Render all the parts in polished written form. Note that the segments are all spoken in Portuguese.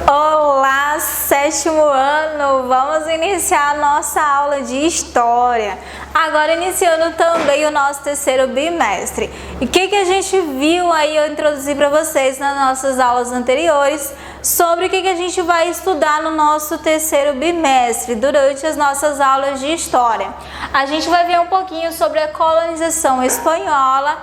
Olá, sétimo ano! Vamos iniciar a nossa aula de História. Agora iniciando também o nosso terceiro bimestre. E o que a gente viu aí, eu introduzi para vocês nas nossas aulas anteriores, sobre o que a gente vai estudar no nosso terceiro bimestre, durante as nossas aulas de História. A gente vai ver um pouquinho sobre a colonização espanhola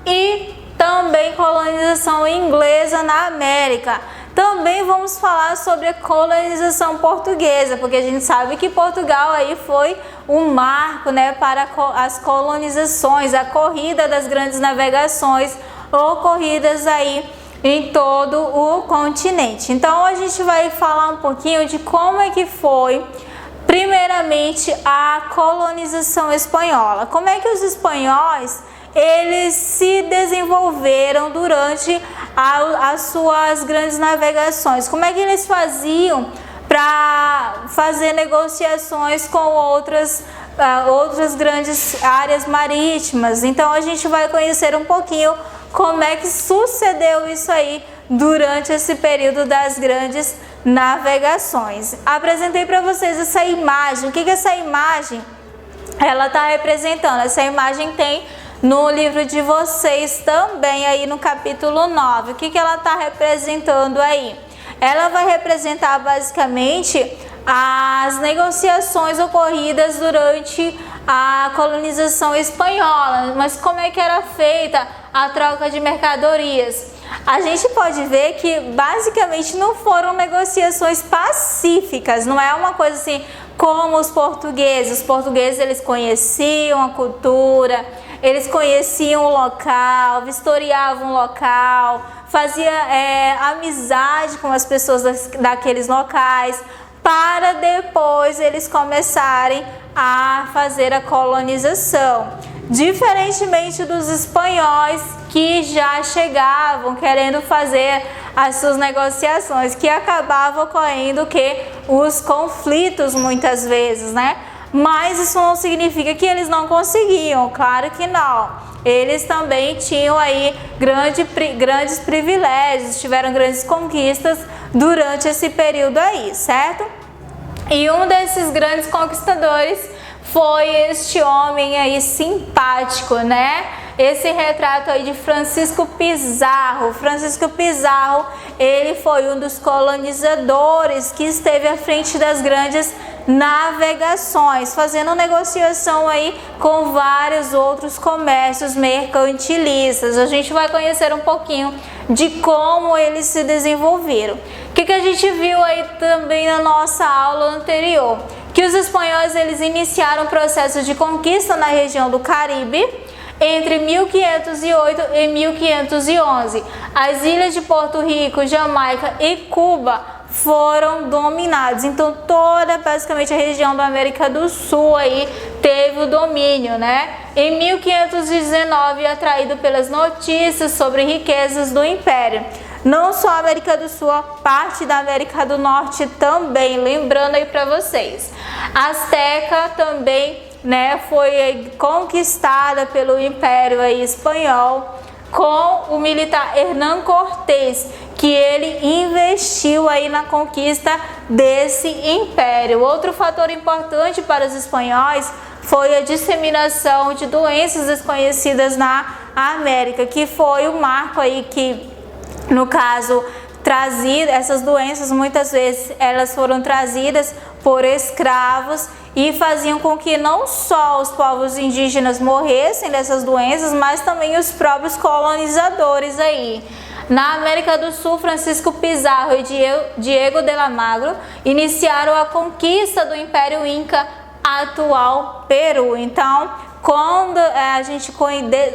e também colonização inglesa na América. Também vamos falar sobre a colonização portuguesa, porque a gente sabe que Portugal aí foi um marco, né, para as colonizações, a corrida das grandes navegações ocorridas aí em todo o continente. Então a gente vai falar um pouquinho de como é que foi primeiramente a colonização espanhola. Como é que os espanhóis eles se desenvolveram durante as suas grandes navegações? Como é que eles faziam para fazer negociações com outras grandes áreas marítimas? Então a gente vai conhecer um pouquinho como é que sucedeu isso aí durante esse período das grandes navegações. Apresentei para vocês essa imagem. O que essa imagem ela está representando? Essa imagem tem no livro de vocês também, aí no capítulo 9. O que ela está representando aí? Ela vai representar basicamente as negociações ocorridas durante a colonização espanhola. Mas como é que era feita a troca de mercadorias? A gente pode ver que basicamente não foram negociações pacíficas, não é uma coisa assim como os portugueses. Os portugueses eles conheciam a cultura, eles conheciam o local, vistoriavam o local, faziam amizade com as pessoas daqueles locais, para depois eles começarem a fazer a colonização. Diferentemente dos espanhóis, que já chegavam querendo fazer as suas negociações, que acabavam ocorrendo os conflitos muitas vezes, né? Mas isso não significa que eles não conseguiam, claro que não. Eles também tinham aí grandes privilégios, tiveram grandes conquistas durante esse período aí, certo? E um desses grandes conquistadores foi este homem aí simpático, né? Esse retrato aí de Francisco Pizarro. Francisco Pizarro, ele foi um dos colonizadores que esteve à frente das grandes navegações, fazendo negociação aí com vários outros comércios mercantilistas. A gente vai conhecer um pouquinho de como eles se desenvolveram. O que a gente viu aí também na nossa aula anterior? Que os espanhóis eles iniciaram o processo de conquista na região do Caribe entre 1508 e 1511. As ilhas de Porto Rico, Jamaica e Cuba foram dominadas. Então basicamente a região da América do Sul aí teve o domínio, né? Em 1519, atraído pelas notícias sobre riquezas do Império. Não só a América do Sul, a parte da América do Norte também, lembrando aí para vocês. A Azteca também, né, foi conquistada pelo Império aí espanhol, com o militar Hernán Cortés, que ele investiu aí na conquista desse império. Outro fator importante para os espanhóis foi a disseminação de doenças desconhecidas na América, que foi o marco aí que, no caso, essas doenças muitas vezes elas foram trazidas por escravos e faziam com que não só os povos indígenas morressem dessas doenças, mas também os próprios colonizadores aí. Na América do Sul, Francisco Pizarro e Diego de Almagro iniciaram a conquista do Império Inca, atual Peru. Então, quando a gente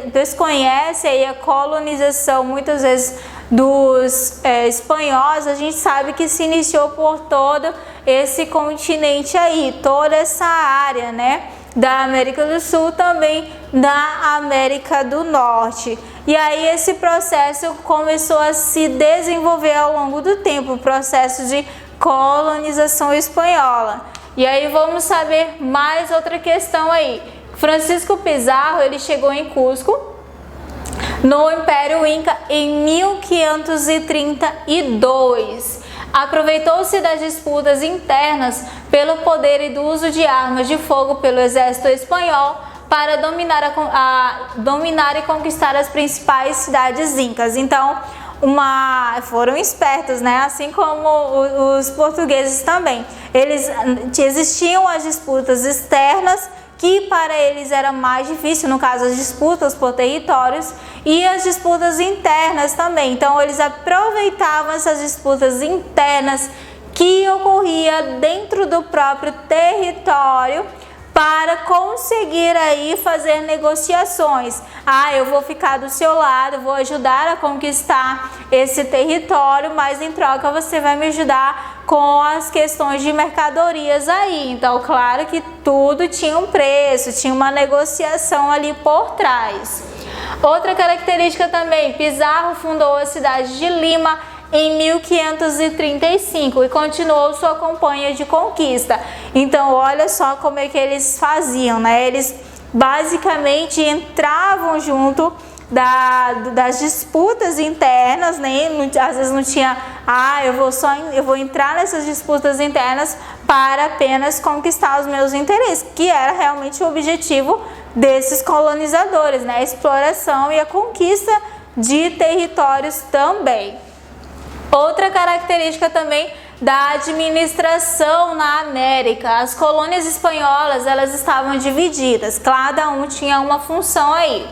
desconhece aí a colonização, muitas vezes, dos espanhóis, a gente sabe que se iniciou por todo esse continente aí, toda essa área, né, da América do Sul, também da América do Norte. E aí esse processo começou a se desenvolver ao longo do tempo, o processo de colonização espanhola. E aí vamos saber mais outra questão aí. Francisco Pizarro, ele chegou em Cusco, no Império Inca, em 1532. Aproveitou-se das disputas internas pelo poder e do uso de armas de fogo pelo exército espanhol para dominar e conquistar as principais cidades incas. Então, foram espertos, né? Assim como os portugueses também. Existiam as disputas externas, que para eles era mais difícil, no caso as disputas por territórios, e as disputas internas também. Então eles aproveitavam essas disputas internas que ocorria dentro do próprio território para conseguir aí fazer negociações. Eu vou ficar do seu lado, vou ajudar a conquistar esse território, mas em troca você vai me ajudar com as questões de mercadorias aí. Então, claro que tudo tinha um preço, tinha uma negociação ali por trás. Outra característica também, Pizarro fundou a cidade de Lima em 1535 e continuou sua campanha de conquista. Então, olha só como é que eles faziam, né? Eles basicamente entravam junto das disputas internas, né? Às vezes não tinha, eu vou entrar nessas disputas internas para apenas conquistar os meus interesses, que era realmente o objetivo desses colonizadores, né? A exploração e a conquista de territórios também. Outra característica também da administração na América. As colônias espanholas, elas estavam divididas, cada um tinha uma função aí.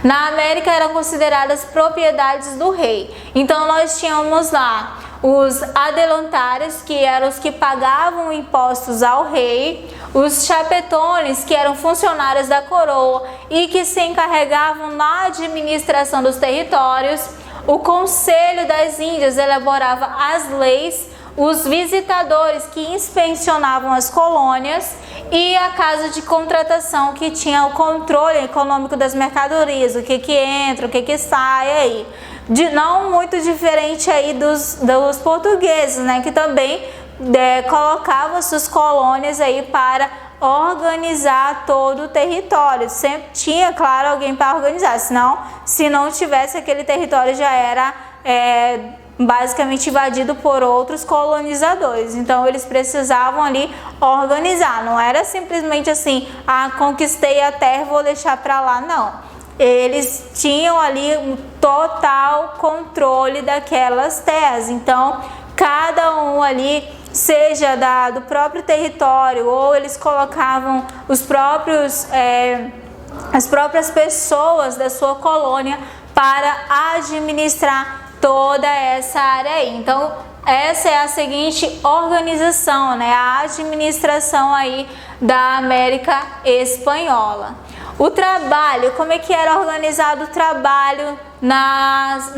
Na América eram consideradas propriedades do rei. Então nós tínhamos lá os adelantares, que eram os que pagavam impostos ao rei, os chapetones, que eram funcionários da coroa e que se encarregavam na administração dos territórios. O Conselho das Índias elaborava as leis, os visitadores que inspecionavam as colônias e a casa de contratação que tinha o controle econômico das mercadorias, o que entra, o que sai aí. Não muito diferente aí dos portugueses, né, que também colocavam suas colônias aí para organizar todo o território. Sempre tinha, claro, alguém para organizar, senão, se não tivesse, aquele território já era basicamente invadido por outros colonizadores. Então eles precisavam ali organizar, não era simplesmente assim, conquistei a terra, vou deixar para lá, não. Eles tinham ali um total controle daquelas terras. Então cada um ali, seja do próprio território, ou eles colocavam as próprias pessoas da sua colônia para administrar toda essa área aí. Então essa é a seguinte organização, né? A administração aí da América Espanhola. O trabalho, como é que era organizado o trabalho nas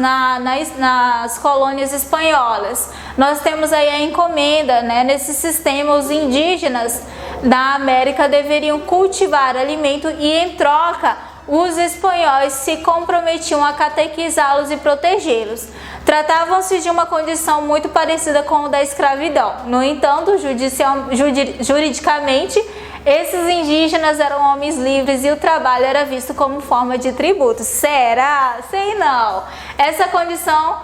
colônias espanholas? Nós temos aí a encomenda, né? Nesse sistema, os indígenas da América deveriam cultivar alimento e, em troca, os espanhóis se comprometiam a catequizá-los e protegê-los. Tratavam-se de uma condição muito parecida com a da escravidão. No entanto, juridicamente, esses indígenas eram homens livres e o trabalho era visto como forma de tributo. Será? Sei não. Essa condição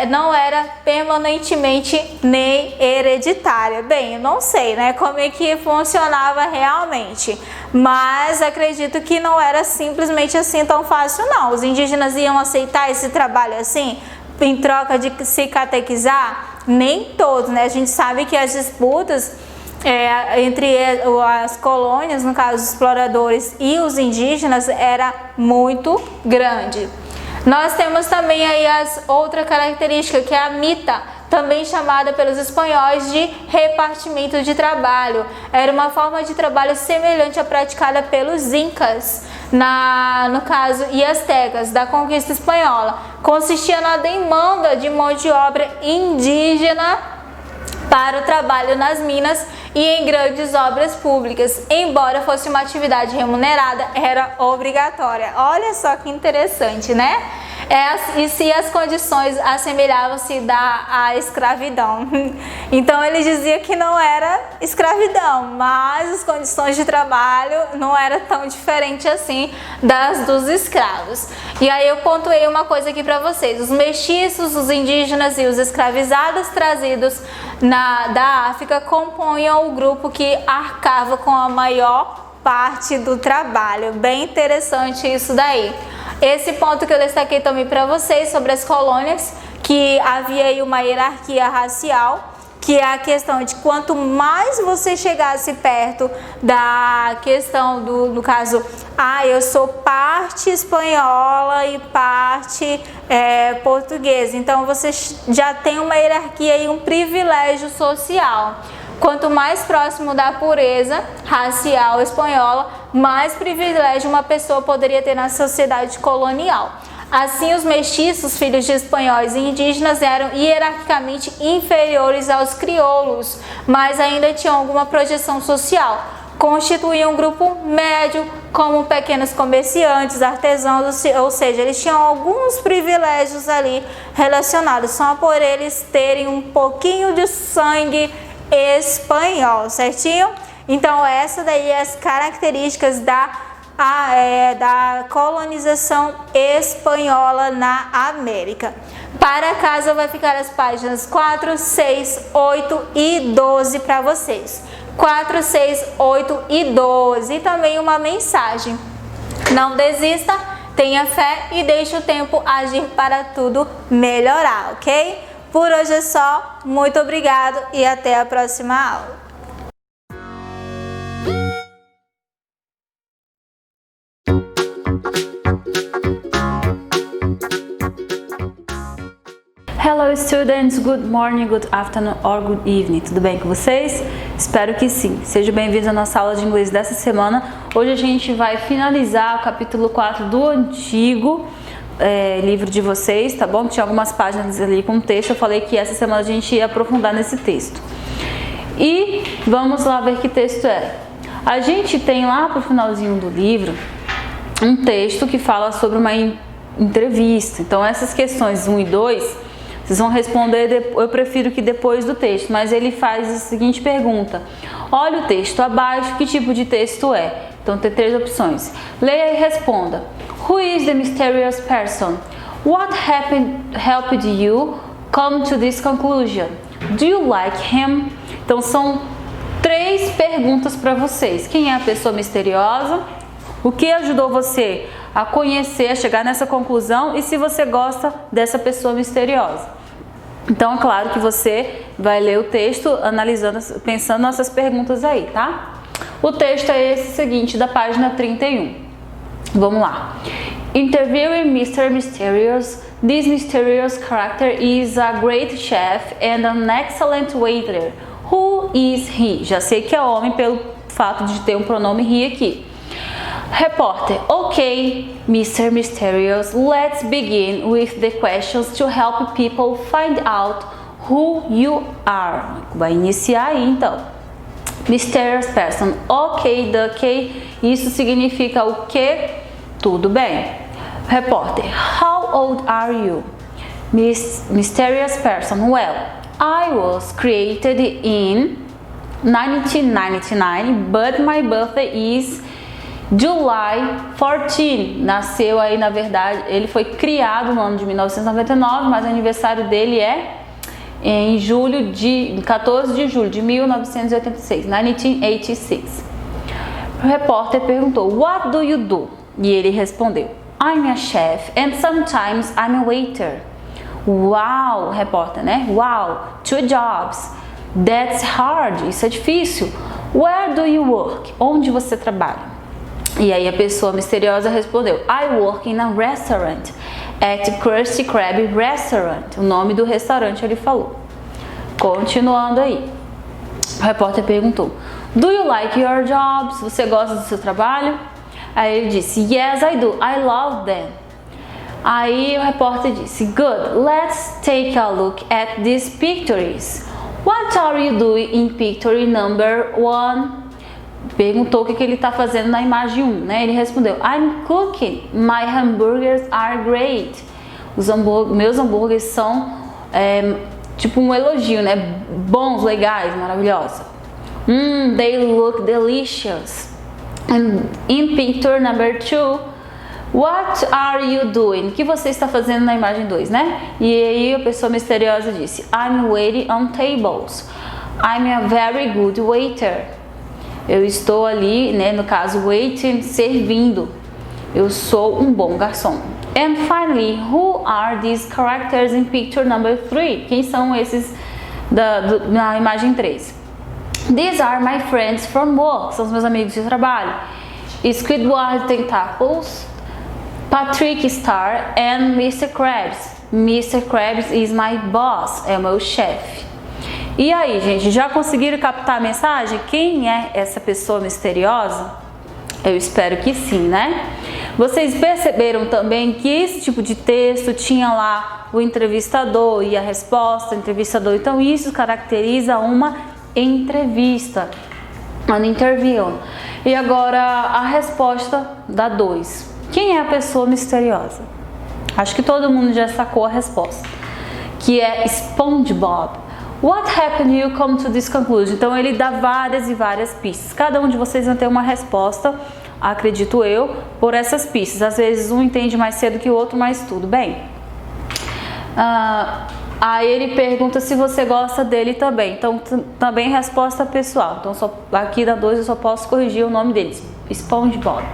não era permanentemente nem hereditária. Bem, eu não sei, né, como é que funcionava realmente, mas acredito que não era simplesmente assim tão fácil, não. Os indígenas iam aceitar esse trabalho assim, em troca de se catequizar? Nem todos, né? A gente sabe que as disputas entre as colônias, no caso os exploradores e os indígenas, era muito grande. Nós temos também aí outra característica, que é a mita, também chamada pelos espanhóis de repartimento de trabalho. Era uma forma de trabalho semelhante à praticada pelos incas, no caso, e astecas, da conquista espanhola. Consistia na demanda de mão de obra indígena para o trabalho nas minas e em grandes obras públicas, embora fosse uma atividade remunerada, era obrigatória. Olha só que interessante, né? E se as condições assemelhavam-se à escravidão. Então ele dizia que não era escravidão, mas as condições de trabalho não era tão diferente assim das dos escravos. E aí eu pontuei uma coisa aqui para vocês: os mestiços, os indígenas e os escravizados trazidos da África compunham o grupo que arcava com a maior parte do trabalho. Bem interessante isso daí. Esse ponto que eu destaquei também para vocês sobre as colônias, que havia aí uma hierarquia racial, que é a questão de quanto mais você chegasse perto da questão no caso, eu sou parte espanhola e parte portuguesa, então você já tem uma hierarquia e um privilégio social. Quanto mais próximo da pureza racial espanhola, mais privilégio uma pessoa poderia ter na sociedade colonial. Assim, os mestiços, filhos de espanhóis e indígenas, eram hierarquicamente inferiores aos crioulos, mas ainda tinham alguma projeção social. Constituíam um grupo médio, como pequenos comerciantes, artesãos, ou seja, eles tinham alguns privilégios ali relacionados, só por eles terem um pouquinho de sangue espanhol, certinho? Então essa daí é as características da colonização espanhola na América. Para casa vai ficar as páginas 4, 6, 8 e 12 para vocês. 4, 6, 8 e 12. E também uma mensagem: não desista, tenha fé e deixe o tempo agir para tudo melhorar, ok? Por hoje é só, muito obrigado e até a próxima aula. Hello students, good morning, good afternoon or good evening. Tudo bem com vocês? Espero que sim. Sejam bem-vindos à nossa aula de inglês dessa semana. Hoje a gente vai finalizar o capítulo 4 do antigo livro de vocês, tá bom? Tinha algumas páginas ali com texto, eu falei que essa semana a gente ia aprofundar nesse texto. E vamos lá ver que texto é. A gente tem lá pro finalzinho do livro um texto que fala sobre uma entrevista. Então essas questões 1 e 2, vocês vão responder, eu prefiro que depois do texto, mas ele faz a seguinte pergunta: olha o texto abaixo, que tipo de texto é? Então tem 3 opções. Leia e responda. Who is the mysterious person? What helped you come to this conclusion? Do you like him? Então são 3 perguntas para vocês. Quem é a pessoa misteriosa? O que ajudou você a conhecer, a chegar nessa conclusão? E se você gosta dessa pessoa misteriosa? Então é claro que você vai ler o texto analisando, pensando nessas perguntas aí, tá? O texto é esse seguinte, da página 31. Vamos lá. Interviewing Mr. Mysterious. This mysterious character is a great chef and an excellent waiter. Who is he? Já sei que é homem pelo fato de ter um pronome he aqui. Repórter. Ok, Mr. Mysterious, let's begin with the questions to help people find out who you are. Vai iniciar aí então. Mysterious person. Ok, Ducky. Isso significa o quê? Tudo bem. Repórter. How old are you? Mysterious person. Well, I was created in 1999, but my birthday is July 14. Nasceu aí, na verdade, ele foi criado no ano de 1999, mas o aniversário dele é em 14 de julho de 1986, 1986. O repórter perguntou, what do you do? E ele respondeu, I'm a chef and sometimes I'm a waiter. Wow, repórter, né? Wow, 2 jobs. That's hard, isso é difícil. Where do you work? Onde você trabalha? E aí a pessoa misteriosa respondeu, I work in a restaurant, at Krusty Krab Restaurant. O nome do restaurante ele falou. Continuando aí. O repórter perguntou, do you like your jobs? Você gosta do seu trabalho? Aí ele disse, yes, I do. I love them. Aí o repórter disse, good, let's take a look at these pictures. What are you doing in picture number 1? Perguntou o que ele está fazendo na imagem 1, né? Ele respondeu, I'm cooking, my hamburgers are great. Meus hambúrgueres são tipo um elogio, né? Bons, legais, maravilhosos. They look delicious. And in picture number 2, what are you doing? O que você está fazendo na imagem 2, né? E aí a pessoa misteriosa disse, I'm waiting on tables. I'm a very good waiter. Eu estou ali, né, no caso waiting, servindo. Eu sou um bom garçom. And finally, who are these characters in picture number 3? Quem são esses na imagem 3? These are my friends from work. São os meus amigos de trabalho. Squidward Tentacles, Patrick Star and Mr. Krabs. Mr. Krabs is my boss. É o meu chefe. E aí, gente, já conseguiram captar a mensagem? Quem é essa pessoa misteriosa? Eu espero que sim, né? Vocês perceberam também que esse tipo de texto tinha lá o entrevistador e a resposta, entrevistador. Então, isso caracteriza uma entrevista, an interview. E agora, a resposta da 2. Quem é a pessoa misteriosa? Acho que todo mundo já sacou a resposta, que é SpongeBob. What happened you come to this conclusion? Então ele dá várias e várias pistas. Cada um de vocês vai ter uma resposta, acredito eu, por essas pistas. Às vezes um entende mais cedo que o outro, mas tudo bem. Aí ele pergunta se você gosta dele também. Então também resposta pessoal. Então aqui da 2 eu só posso corrigir o nome deles. SpongeBob.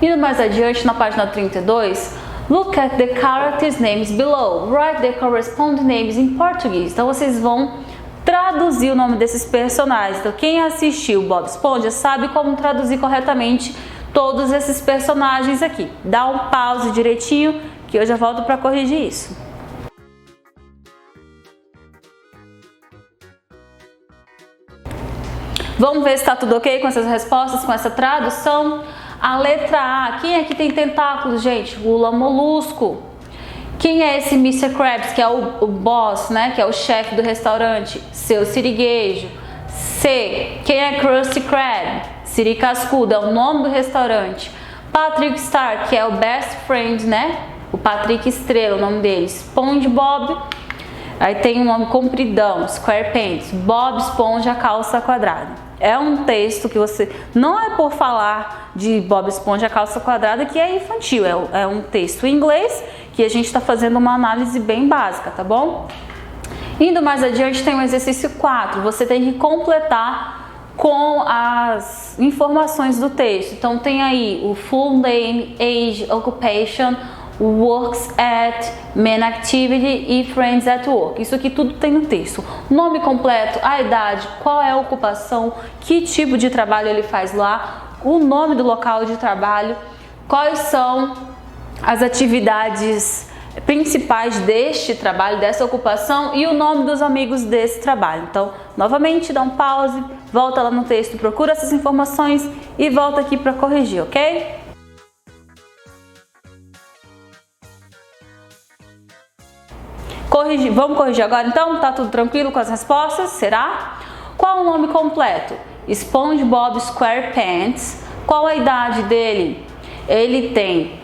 Indo mais adiante na página 32, look at the characters' names below. Write the corresponding names in Portuguese. Então vocês vão traduzir o nome desses personagens. Então quem assistiu Bob Esponja sabe como traduzir corretamente todos esses personagens aqui. Dá um pause direitinho que eu já volto para corrigir isso. Vamos ver se está tudo ok com essas respostas, com essa tradução. A letra A, quem é que tem tentáculos, gente? Lula Molusco. Quem é esse Mr. Krabs, que é o boss, né? Que é o chefe do restaurante? Seu Sirigueijo. C, quem é Krusty Krab? Siri Cascudo, é o nome do restaurante. Patrick Star, que é o best friend, né? O Patrick Estrela, o nome dele. SpongeBob, aí tem um nome compridão, SquarePants. Bob Esponja, calça quadrada. É um texto que você... Não é por falar de Bob Esponja, calça quadrada que é infantil. É um texto em inglês que a gente está fazendo uma análise bem básica, tá bom? Indo mais adiante tem o exercício 4. Você tem que completar com as informações do texto. Então tem aí o full name, age, occupation, works at, main activity e friends at work. Isso aqui tudo tem no texto. Nome completo, a idade, qual é a ocupação, que tipo de trabalho ele faz lá, o nome do local de trabalho, quais são as atividades principais deste trabalho, dessa ocupação e o nome dos amigos desse trabalho. Então, novamente, dá um pause, volta lá no texto, procura essas informações e volta aqui para corrigir, ok? Vamos corrigir agora então? Tá tudo tranquilo com as respostas? Será? Qual o nome completo? SpongeBob SquarePants. Qual a idade dele? Ele tem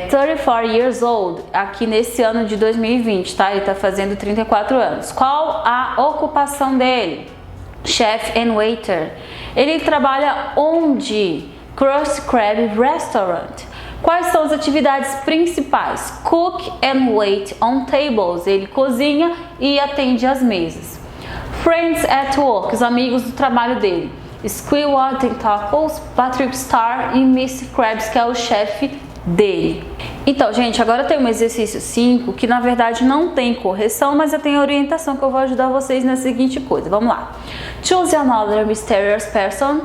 34 years old, aqui nesse ano de 2020, tá? Ele tá fazendo 34 anos. Qual a ocupação dele? Chef and waiter. Ele trabalha onde? Krusty Krab Restaurant. Quais são as atividades principais? Cook and wait on tables. Ele cozinha e atende às mesas. Friends at work. Os amigos do trabalho dele. Squidward Tentacles, Patrick Star e Mr. Krabs, que é o chefe dele. Então, gente, agora tem um exercício 5 que na verdade não tem correção, mas eu tenho orientação que eu vou ajudar vocês na seguinte coisa. Vamos lá. Choose another mysterious person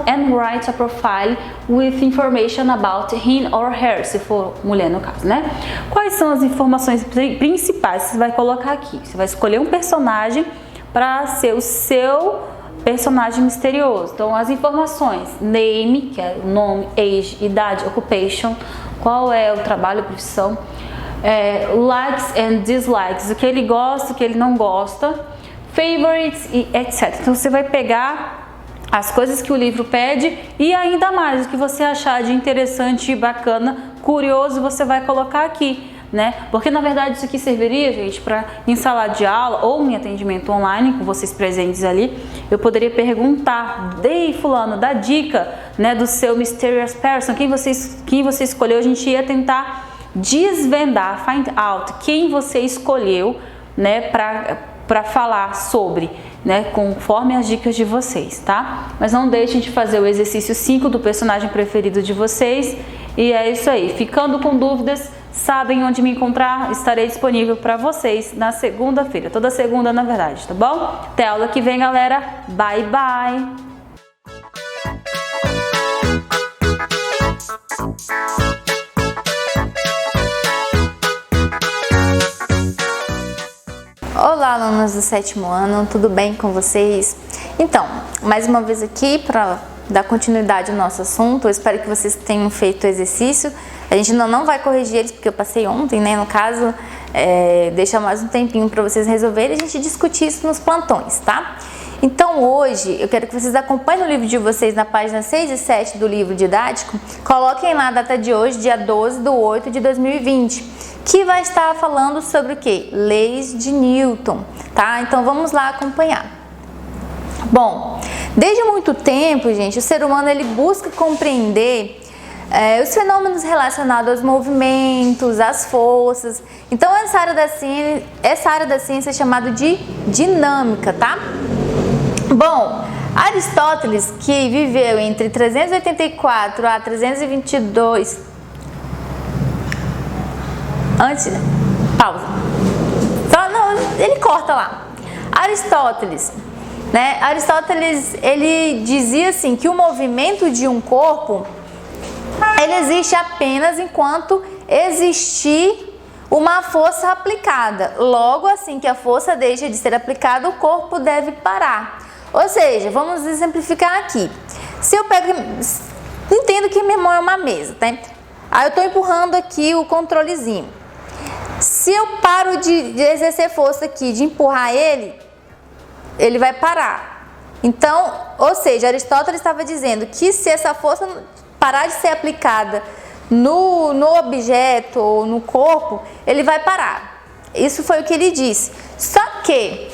and write a profile with information about him or her, se for mulher no caso, né? Quais são as informações principais que você vai colocar aqui? Você vai escolher um personagem para ser o seu personagem misterioso. Então, as informações: name, que é o nome, age, idade, occupation, qual é o trabalho, profissão, likes and dislikes, o que ele gosta, o que ele não gosta, favorites e etc. Então você vai pegar as coisas que o livro pede e ainda mais o que você achar de interessante, bacana, curioso, você vai colocar aqui, né? Porque na verdade isso aqui serviria, gente, para em sala de aula ou em atendimento online, com vocês presentes ali, eu poderia perguntar: "Dei fulano, dá dica, né, do seu mysterious person, quem você escolheu". A gente ia tentar desvendar, find out, quem você escolheu, né, para falar sobre, né, conforme as dicas de vocês, tá? Mas não deixem de fazer o exercício 5 do personagem preferido de vocês. E é isso aí. Ficando com dúvidas, sabem onde me encontrar? Estarei disponível para vocês na segunda-feira, toda segunda na verdade, tá bom? Até a aula que vem, galera. Bye, bye! Olá, alunos do 7º ano, tudo bem com vocês? Então, mais uma vez aqui para dar continuidade ao nosso assunto. Eu espero que vocês tenham feito o exercício. A gente não vai corrigir eles porque eu passei ontem, né? No caso, deixa mais um tempinho para vocês resolverem e a gente discutir isso nos plantões, tá? Então hoje eu quero que vocês acompanhem o livro de vocês na página 6 e 7 do livro didático. Coloquem lá a data de hoje, dia 12/8/2020, que vai estar falando sobre o que? Leis de Newton, tá? Então vamos lá acompanhar. Bom, desde muito tempo, gente, o ser humano ele busca compreender os fenômenos relacionados aos movimentos, às forças. Então essa área da ciência é chamada de dinâmica, tá? Bom, Aristóteles, que viveu entre 384 a 322 pausa. Ele corta lá. Aristóteles, né? Aristóteles, ele dizia assim que o movimento de um corpo ele existe apenas enquanto existir uma força aplicada. Logo, assim que a força deixa de ser aplicada, o corpo deve parar. Ou seja, vamos exemplificar aqui. Se eu pego, entendo que minha mão é uma mesa, tá? Aí eu estou empurrando aqui o controlezinho. Se eu paro de exercer força aqui, de empurrar ele vai parar. Então, ou seja, Aristóteles estava dizendo que se essa força parar de ser aplicada no objeto ou no corpo, ele vai parar. Isso foi o que ele disse. Só que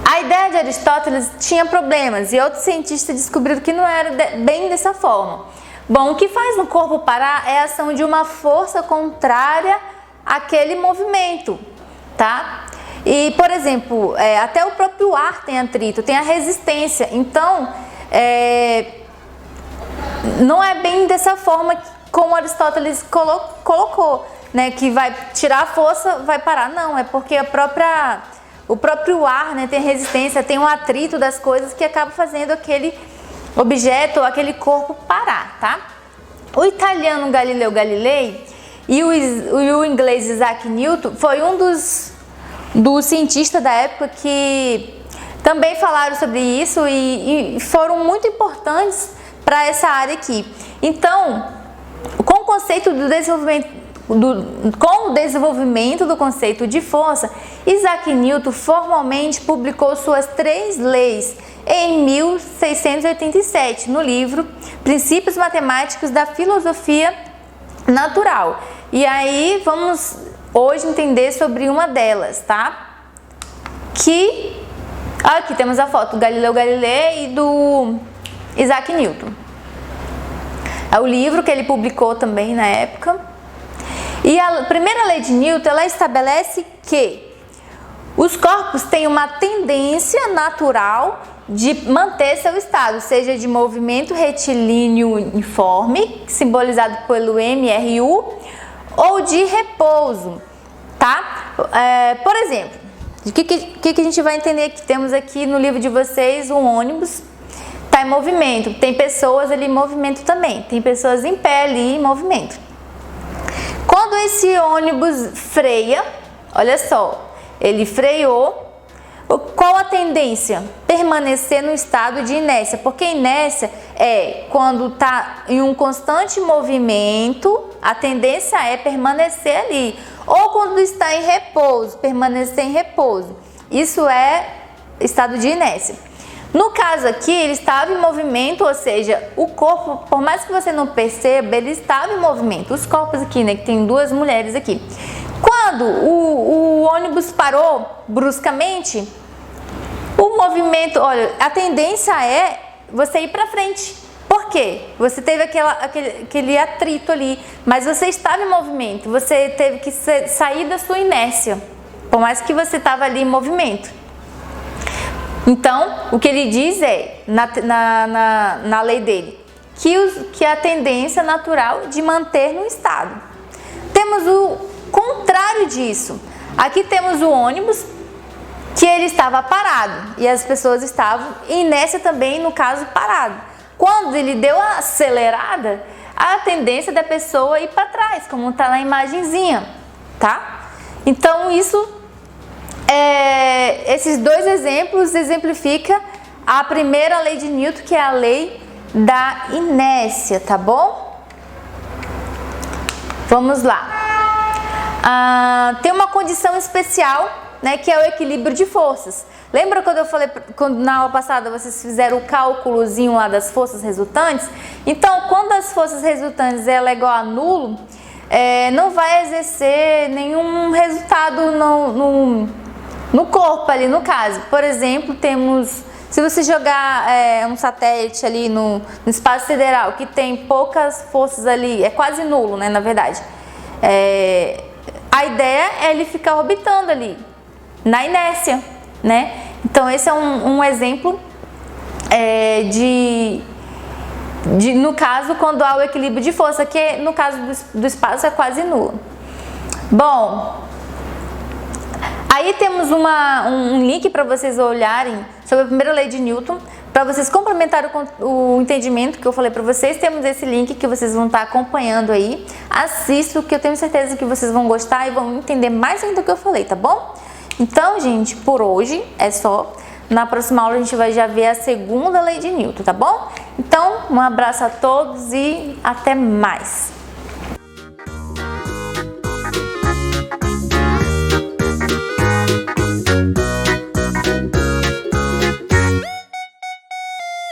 a ideia de Aristóteles tinha problemas e outros cientistas descobriram que não era bem dessa forma. Bom, o que faz o corpo parar é a ação de uma força contrária àquele movimento, tá? E, por exemplo, até o próprio ar tem atrito, tem a resistência. Então, não é bem dessa forma como Aristóteles colocou, né? Que vai tirar a força, vai parar. Não, é porque o próprio ar, né, tem resistência, tem um atrito das coisas que acaba fazendo aquele objeto ou aquele corpo parar, tá? O italiano Galileu Galilei e o inglês Isaac Newton foi um dos cientistas da época que também falaram sobre isso e foram muito importantes para essa área aqui. Então, com o conceito do desenvolvimento com o desenvolvimento do conceito de força, Isaac Newton formalmente publicou suas 3 leis em 1687 no livro Princípios Matemáticos da Filosofia Natural. E aí vamos hoje entender sobre uma delas, tá? Aqui temos a foto do Galileu Galilei e do Isaac Newton. É o livro que ele publicou também na época. E a primeira lei de Newton, ela estabelece que os corpos têm uma tendência natural de manter seu estado, seja de movimento retilíneo uniforme, simbolizado pelo MRU, ou de repouso, tá? Por exemplo, o que a gente vai entender que temos aqui no livro de vocês, um ônibus está em movimento, tem pessoas ali em movimento também, tem pessoas em pé ali em movimento. Quando esse ônibus freia, olha só, ele freou, Qual a tendência? Permanecer no estado de inércia, porque inércia é quando está em um constante movimento, a tendência é permanecer ali. Ou quando está em repouso, permanecer em repouso. Isso é estado de inércia. No caso aqui, ele estava em movimento, ou seja, o corpo, por mais que você não perceba, ele estava em movimento. Os corpos aqui, né, que tem duas mulheres aqui. Quando o ônibus parou bruscamente, o movimento, olha, a tendência é você ir para frente. Por quê? Você teve aquele atrito ali, mas você estava em movimento, você teve que sair da sua inércia, por mais que você estava ali em movimento. Então, o que ele diz é, na lei dele, que a tendência natural de manter no estado. Temos o contrário disso. Aqui temos o ônibus, que ele estava parado, e as pessoas estavam em inércia também, no caso, parado. Quando ele deu a acelerada, a tendência da pessoa ir para trás, como está na imagenzinha, tá? Então, esses dois exemplos exemplificam a primeira lei de Newton, que é a lei da inércia, tá bom? Vamos lá. Tem uma condição especial, né, que é o equilíbrio de forças. Lembra quando eu falei, na aula passada vocês fizeram o cálculozinho lá das forças resultantes? Então, quando as forças resultantes ela é igual a nulo, não vai exercer nenhum resultado no corpo ali, no caso. Por exemplo, se você jogar um satélite ali no espaço sideral, que tem poucas forças ali, é quase nulo, né, na verdade. A ideia é ele ficar orbitando ali, na inércia, né? Então, esse é um exemplo no caso, quando há o equilíbrio de força, que no caso do espaço é quase nulo. Bom, aí temos um link para vocês olharem sobre a primeira lei de Newton, para vocês complementarem o entendimento que eu falei para vocês. Temos esse link que vocês vão estar acompanhando aí. Assista, que eu tenho certeza que vocês vão gostar e vão entender mais ainda do que eu falei, tá bom? Então, gente, por hoje é só. Na próxima aula a gente vai já ver a segunda lei de Newton, tá bom? Então, um abraço a todos e até mais!